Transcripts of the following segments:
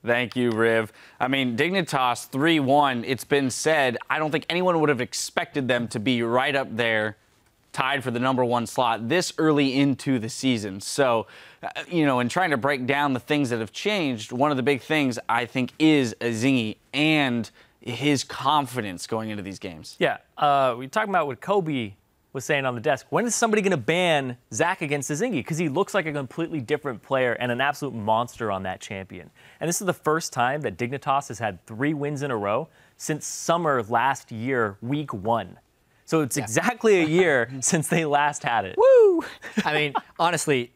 Thank you, Riv. I mean, Dignitas 3-1, it's been said, I don't think anyone would have expected them to be right up there, tied for the #1 slot this early into the season. So, in trying to break down the things that have changed, one of the big things, I think, is Azingi and his confidence going into these games. Yeah, we're talking about what Kobe was saying on the desk. When is somebody going to ban Zach against Azingi? Because he looks like a completely different player and an absolute monster on that champion. And this is the first time that Dignitas has had 3 wins in a row since summer last year, week 1. So it's exactly a year since they last had it. Woo! I mean, honestly,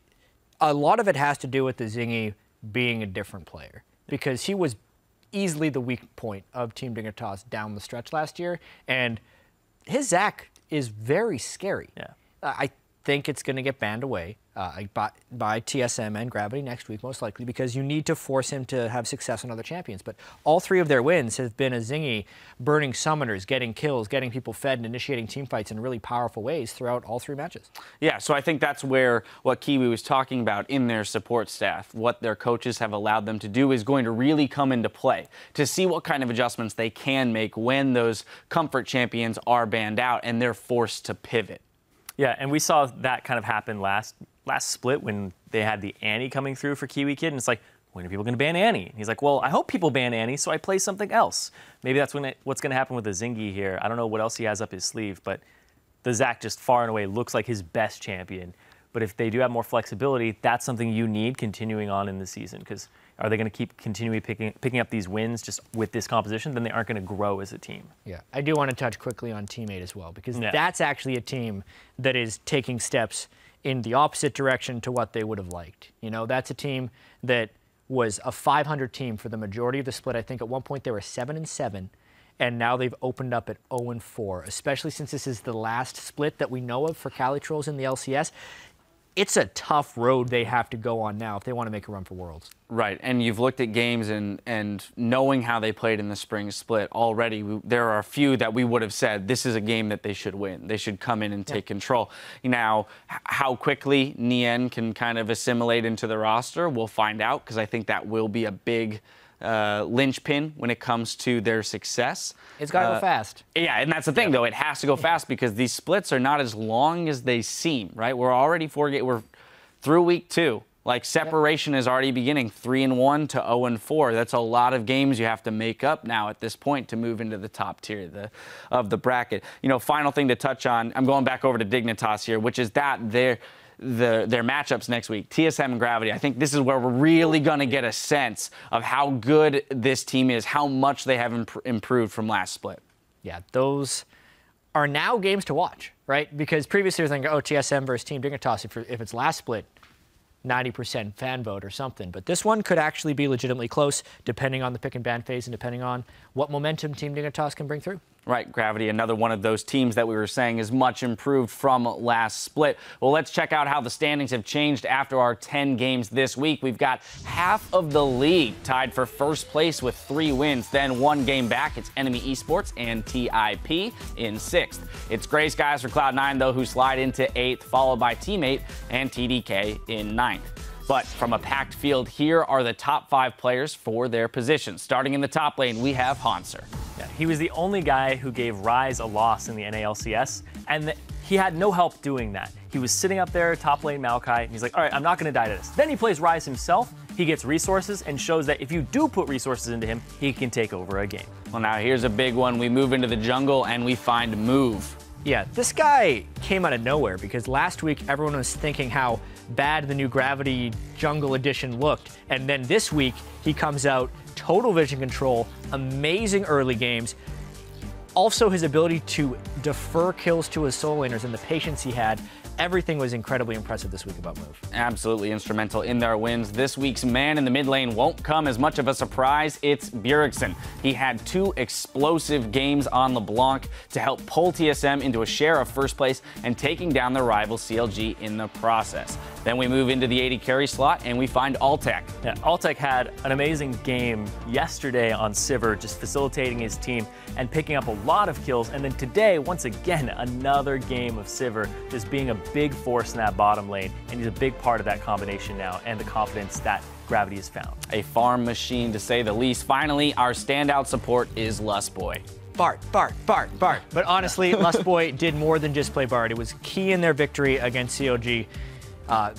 a lot of it has to do with Azingi being a different player, because he was easily the weak point of Team Dignitas down the stretch last year, and his Zach is very scary. Yeah. I think it's going to get banned away by TSM and Gravity next week, most likely, because you need to force him to have success on other champions. But all 3 of their wins have been Azingi burning summoners, getting kills, getting people fed, and initiating team fights in really powerful ways throughout all 3 matches. Yeah, so I think that's where what Kiwi was talking about in their support staff, what their coaches have allowed them to do, is going to really come into play to see what kind of adjustments they can make when those comfort champions are banned out and they're forced to pivot. Yeah, and we saw that kind of happen last split when they had the Annie coming through for Kiwi Kid, and it's like, when are people going to ban Annie? And he's like, well, I hope people ban Annie, so I play something else. Maybe that's what's going to happen with the Azingi here. I don't know what else he has up his sleeve, but the Zach just far and away looks like his best champion. But if they do have more flexibility, that's something you need continuing on in the season, because are they going to keep continually picking up these wins just with this composition? Then they aren't going to grow as a team. Yeah, I do want to touch quickly on Teammate as well, because that's actually a team that is taking steps in the opposite direction to what they would have liked. That's a team that was a 500 team for the majority of the split. I think at one point they were 7-7, and now they've opened up at 0-4, especially since this is the last split that we know of for Cali Trolls in the LCS. It's a tough road they have to go on now if they want to make a run for Worlds. Right, and you've looked at games and knowing how they played in the spring split already, there are a few that we would have said this is a game that they should win. They should come in and take control. Now, how quickly Nien can kind of assimilate into the roster, we'll find out, because I think that will be a big linchpin when it comes to their success. It's got to go fast. Yeah, and that's the thing, though. It has to go fast because these splits are not as long as they seem, right? We're already we're through week 2. Like, separation is already beginning, 3-1 to 0-4. That's a lot of games you have to make up now at this point to move into the top tier of the bracket. Final thing to touch on, I'm going back over to Dignitas here, which is that their matchups next week, TSM and Gravity. I think this is where we're really going to get a sense of how good this team is, how much they have improved from last split. Yeah, those are now games to watch, right? Because previously we were thinking, oh, TSM versus Team Dignitas, if it's last split, 90% fan vote or something. But this one could actually be legitimately close, depending on the pick and ban phase and depending on what momentum Team Dignitas can bring through. Right, Gravity, another one of those teams that we were saying is much improved from last split. Well, let's check out how the standings have changed after our 10 games this week. We've got half of the league tied for first place with 3 wins. Then 1 game back, it's Enemy Esports and TIP in 6th. It's Gray Skies for Cloud9, though, who slide into 8th, followed by Teammate and TDK in 9th. But from a packed field, here are the top 5 players for their positions. Starting in the top lane, we have Hanser. Yeah, he was the only guy who gave Rise a loss in the NA LCS, and he had no help doing that. He was sitting up there, top lane Maokai, and he's like, all right, I'm not going to die to this. Then he plays Rise himself. He gets resources and shows that if you do put resources into him, he can take over a game. Well, now here's a big one. We move into the jungle, and we find Move. Yeah, this guy came out of nowhere because last week everyone was thinking how bad the new Gravity Jungle Edition looked. And then this week he comes out, total vision control, amazing early games. Also his ability to defer kills to his solo laners and the patience he had. Everything was incredibly impressive this week about Move. Absolutely instrumental in their wins. This week's man in the mid lane won't come as much of a surprise. It's Bjergsen. He had 2 explosive games on LeBlanc to help pull TSM into a share of first place and taking down their rival CLG in the process. Then we move into the 80 carry slot and we find Altec. Yeah, Altec had an amazing game yesterday on Sivir, just facilitating his team and picking up a lot of kills. And then today, once again, another game of Sivir, just being a big force in that bottom lane. And he's a big part of that combination now and the confidence that Gravity is found. A farm machine, to say the least. Finally, our standout support is Lustboy. Bart. But honestly, Lustboy did more than just play Bart. It was key in their victory against COG.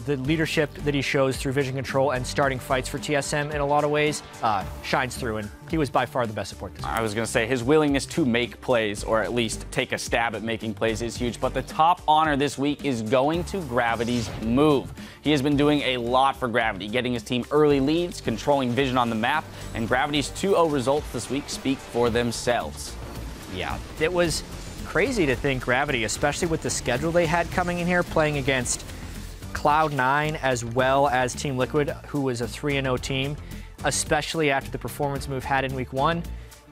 The leadership that he shows through vision control and starting fights for TSM in a lot of ways shines through, and he was by far the best support this week. I was going to say his willingness to make plays, or at least take a stab at making plays, is huge, but the top honor this week is going to Gravity's Move. He has been doing a lot for Gravity, getting his team early leads, controlling vision on the map, and Gravity's 2-0 results this week speak for themselves. Yeah, it was crazy to think Gravity, especially with the schedule they had coming in here, playing against Cloud9 as well as Team Liquid, who was a 3-0 team, especially after the performance Move had in week 1,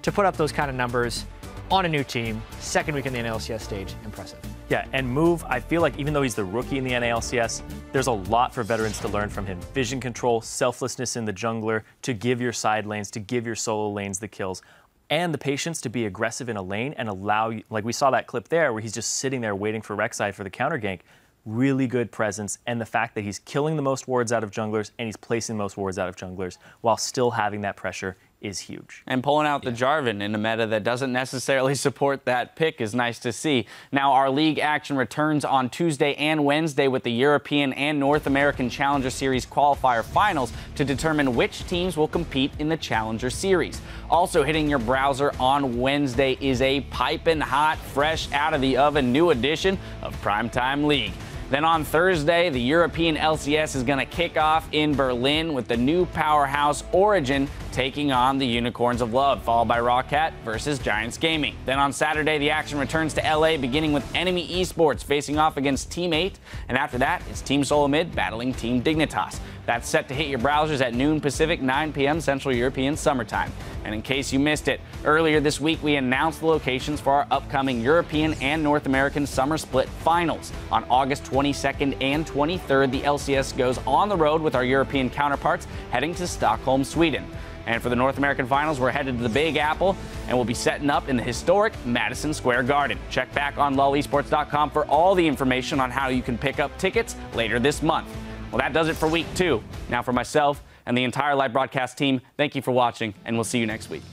to put up those kind of numbers on a new team, second week in the NA LCS stage, impressive. Yeah, and Move, I feel like even though he's the rookie in the NA LCS, there's a lot for veterans to learn from him. Vision control, selflessness in the jungler, to give your side lanes, to give your solo lanes the kills, and the patience to be aggressive in a lane and allow you, like we saw that clip there where he's just sitting there waiting for Rek'Sai for the counter gank. Really good presence, and the fact that he's killing the most wards out of junglers and he's placing the most wards out of junglers while still having that pressure is huge. And pulling out the Jarvan in a meta that doesn't necessarily support that pick is nice to see. Now, our league action returns on Tuesday and Wednesday with the European and North American Challenger Series qualifier finals to determine which teams will compete in the Challenger Series. Also hitting your browser on Wednesday is a piping hot, fresh out of the oven new edition of Primetime League. Then on Thursday, the European LCS is going to kick off in Berlin with the new powerhouse Origin taking on the Unicorns of Love, followed by Rawcat versus Giants Gaming. Then on Saturday, the action returns to LA, beginning with Enemy Esports facing off against Team 8, and after that, it's Team Solo Mid battling Team Dignitas. That's set to hit your browsers at noon Pacific, 9 p.m. Central European Summer Time. And in case you missed it, earlier this week we announced the locations for our upcoming European and North American Summer Split Finals. On August 22nd and 23rd, the LCS goes on the road with our European counterparts heading to Stockholm, Sweden. And for the North American Finals, we're headed to the Big Apple, and we'll be setting up in the historic Madison Square Garden. Check back on lolesports.com for all the information on how you can pick up tickets later this month. Well, that does it for week 2. Now for myself and the entire live broadcast team, thank you for watching, and we'll see you next week.